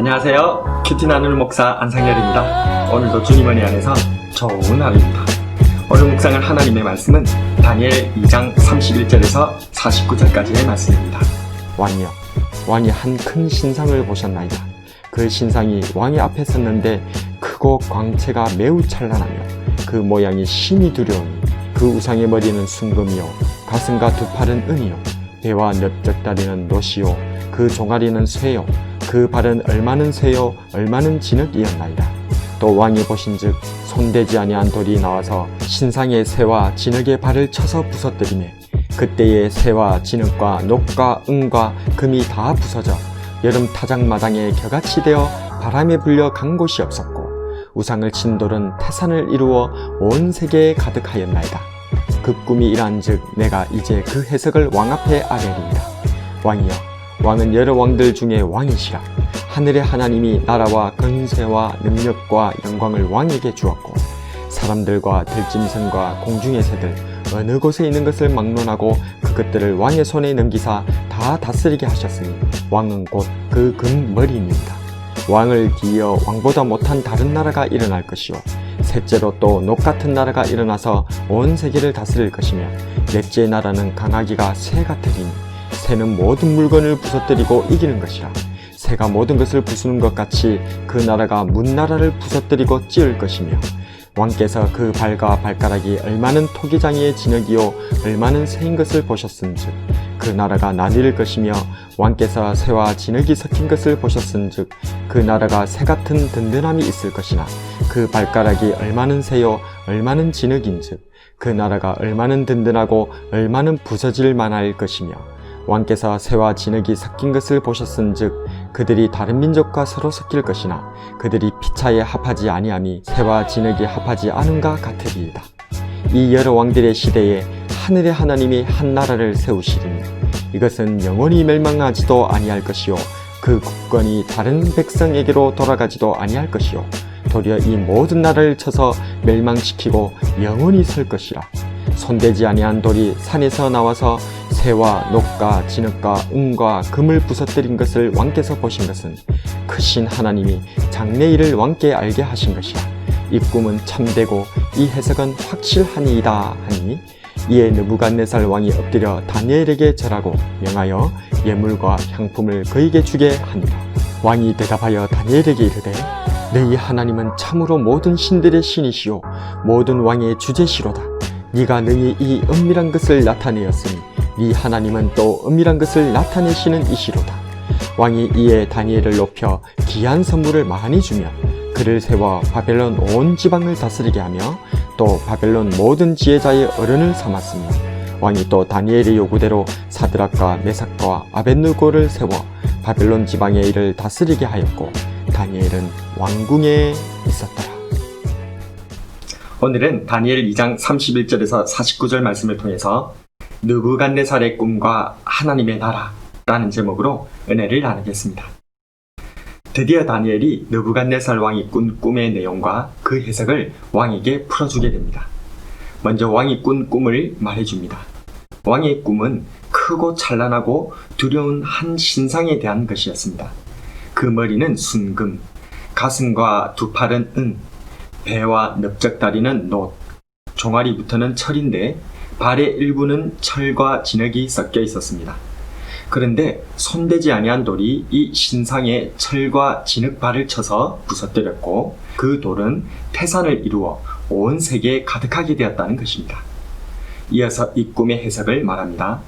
안녕하세요. 큐티 나누는 목사 안상열입니다. 오늘도 주님 은혜 안에서 좋은 하루입니다. 오늘 묵상할 하나님의 말씀은 다니엘 2장 31절에서 49절까지의 말씀입니다. 왕이여, 왕이 한 큰 신상을 보셨나이다. 그 신상이 왕의 앞에 섰는데 크고 광채가 매우 찬란하며 그 모양이 심히 두려우니 그 우상의 머리는 순금이요 가슴과 두 팔은 은이요 배와 넓적다리는 노시요 그 종아리는 쇠요 그 발은 얼마는 쇠요 얼마는 진흙이었나이다. 또 왕이 보신즉 손대지 아니한 돌이 나와서 신상의 쇠와 진흙의 발을 쳐서 부서뜨리매 그때의 쇠와 진흙과 녹과 은과 금이 다 부서져 여름 타작마당에 겨같이 되어 바람에 불려 간 곳이 없었고 우상을 친 돌은 태산을 이루어 온 세계에 가득하였나이다. 그 꿈이 이러한즉 내가 이제 그 해석을 왕 앞에 아뢰리이다. 왕이여, 왕은 여러 왕들 중에 왕이시라. 하늘의 하나님이 나라와 권세와 능력과 영광을 왕에게 주었고 사람들과 들짐승과 공중의 새들 어느 곳에 있는 것을 막론하고 그것들을 왕의 손에 넘기사 다 다스리게 하셨으니 왕은 곧 그 금머리입니다. 왕을 뒤이어 왕보다 못한 다른 나라가 일어날 것이요 셋째로 또 녹 같은 나라가 일어나서 온 세계를 다스릴 것이며 넷째 나라는 강하기가 새 같으리니 새는 모든 물건을 부서뜨리고 이기는 것이라. 새가 모든 것을 부수는 것 같이 그 나라가 문나라를 부서뜨리고 찌을 것이며 왕께서 그 발과 발가락이 얼마는 토기장이의 진흙이요 얼마는 새인 것을 보셨은즉 그 나라가 나뉠 것이며 왕께서 새와 진흙이 섞인 것을 보셨은즉 그 나라가 새 같은 든든함이 있을 것이나 그 발가락이 얼마는 새요 얼마는 진흙인즉 그 나라가 얼마는 든든하고 얼마는 부서질 만할 것이며 왕께서 새와 진흙이 섞인 것을 보셨은즉 그들이 다른 민족과 서로 섞일 것이나 그들이 피차에 합하지 아니함이 새와 진흙이 합하지 않음과 같으리이다. 이 여러 왕들의 시대에 하늘의 하나님이 한 나라를 세우시리니 이것은 영원히 멸망하지도 아니할 것이요 그 국권이 다른 백성에게로 돌아가지도 아니할 것이요 도리어 이 모든 나라를 쳐서 멸망시키고 영원히 설 것이라. 손대지 아니한 돌이 산에서 나와서 새와 녹과 진흙과 은과 금을 부서뜨린 것을 왕께서 보신 것은 크신 하나님이 장래일을 왕께 알게 하신 것이라. 이 꿈은 참되고 이 해석은 확실하니이다 하니 이에 느부갓네살 왕이 엎드려 다니엘에게 절하고 명하여 예물과 향품을 그에게 주게 하니라. 왕이 대답하여 다니엘에게 이르되 너희 하나님은 참으로 모든 신들의 신이시요 모든 왕의 주제시로다. 네가 능히 이 은밀한 것을 나타내었으니 네 하나님은 또 은밀한 것을 나타내시는 이시로다. 왕이 이에 다니엘을 높여 귀한 선물을 많이 주며 그를 세워 바벨론 온 지방을 다스리게 하며 또 바벨론 모든 지혜자의 어른을 삼았으며 왕이 또 다니엘의 요구대로 사드락과 메삭과 아벳느고를 세워 바벨론 지방의 일을 다스리게 하였고 다니엘은 왕궁에 있었더라. 오늘은 다니엘 2장 31절에서 49절 말씀을 통해서 느부갓네살의 꿈과 하나님의 나라라는 제목으로 은혜를 나누겠습니다. 드디어 다니엘이 느부갓네살 왕이 꾼 꿈의 내용과 그 해석을 왕에게 풀어주게 됩니다. 먼저 왕이 꾼 꿈을 말해줍니다. 왕의 꿈은 크고 찬란하고 두려운 한 신상에 대한 것이었습니다. 그 머리는 순금, 가슴과 두 팔은 은, 배와 넓적다리는 놋, 종아리부터는 철인데 발의 일부는 철과 진흙이 섞여 있었습니다. 그런데 손대지 아니한 돌이 이 신상의 철과 진흙 발을 쳐서 부서뜨렸고 그 돌은 태산을 이루어 온 세계에 가득하게 되었다는 것입니다. 이어서 이 꿈의 해석을 말합니다.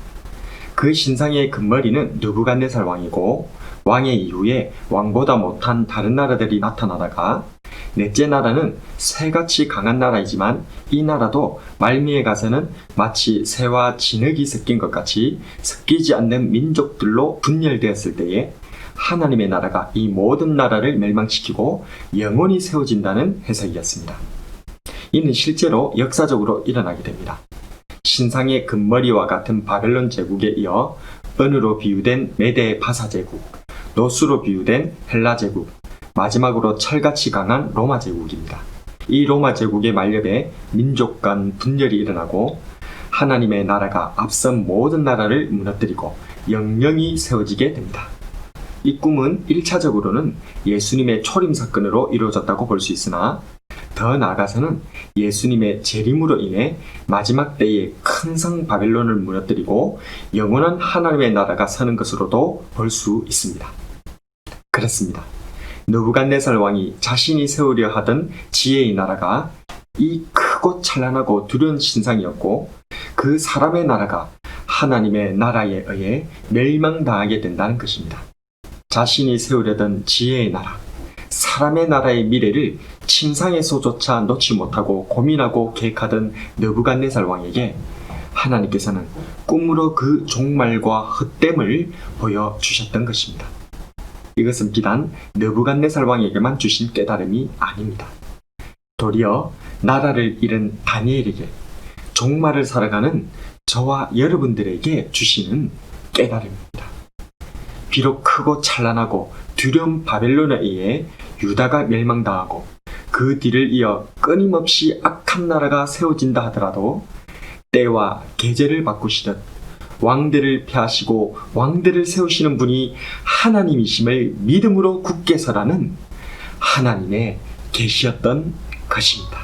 그 신상의 금머리는 느부갓네살 왕이고 왕의 이후에 왕보다 못한 다른 나라들이 나타나다가 넷째 나라는 새같이 강한 나라이지만 이 나라도 말미에 가서는 마치 새와 진흙이 섞인 것 같이 섞이지 않는 민족들로 분열되었을 때에 하나님의 나라가 이 모든 나라를 멸망시키고 영원히 세워진다는 해석이었습니다. 이는 실제로 역사적으로 일어나게 됩니다. 신상의 금머리와 같은 바벨론 제국에 이어 은으로 비유된 메데 바사 제국, 노수로 비유된 헬라 제국, 마지막으로 철같이 강한 로마 제국입니다. 이 로마 제국의 만렵에 민족 간 분열이 일어나고 하나님의 나라가 앞선 모든 나라를 무너뜨리고 영영이 세워지게 됩니다. 이 꿈은 1차적으로는 예수님의 초림 사건으로 이루어졌다고 볼 수 있으나 더 나아가서는 예수님의 재림으로 인해 마지막 때에 큰 성 바벨론을 무너뜨리고 영원한 하나님의 나라가 서는 것으로도 볼 수 있습니다. 그렇습니다. 느부갓네살 왕이 자신이 세우려 하던 지혜의 나라가 이 크고 찬란하고 두려운 신상이었고 그 사람의 나라가 하나님의 나라에 의해 멸망당하게 된다는 것입니다. 자신이 세우려던 지혜의 나라, 사람의 나라의 미래를 침상에서조차 놓지 못하고 고민하고 계획하던 느부갓네살 왕에게 하나님께서는 꿈으로 그 종말과 헛됨을 보여주셨던 것입니다. 이것은 비단 느부갓네살 왕에게만 주신 깨달음이 아닙니다. 도리어 나라를 잃은 다니엘에게 종말을 살아가는 저와 여러분들에게 주시는 깨달음입니다. 비록 크고 찬란하고 두려운 바벨론에 의해 유다가 멸망당하고 그 뒤를 이어 끊임없이 악한 나라가 세워진다 하더라도 때와 계절을 바꾸시듯 왕들을 폐하시고 왕들을 세우시는 분이 하나님이심을 믿음으로 굳게 서라는 하나님의 계시였던 것입니다.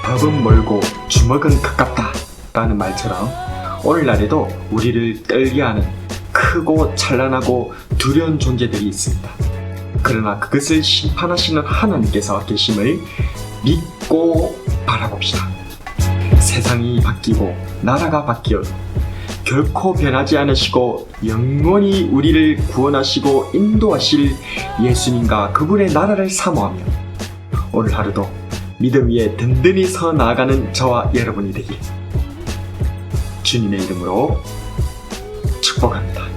법은 멀고 주먹은 가깝다 라는 말처럼 오늘날에도 우리를 떨게 하는 크고 찬란하고 두려운 존재들이 있습니다. 그러나 그것을 심판하시는 하나님께서 계심을 믿고 바라봅시다. 세상이 바뀌고 나라가 바뀌어도 결코 변하지 않으시고 영원히 우리를 구원하시고 인도하실 예수님과 그분의 나라를 사모하며 오늘 하루도 믿음 위에 든든히 서 나아가는 저와 여러분이 되길 주님의 이름으로 축복합니다.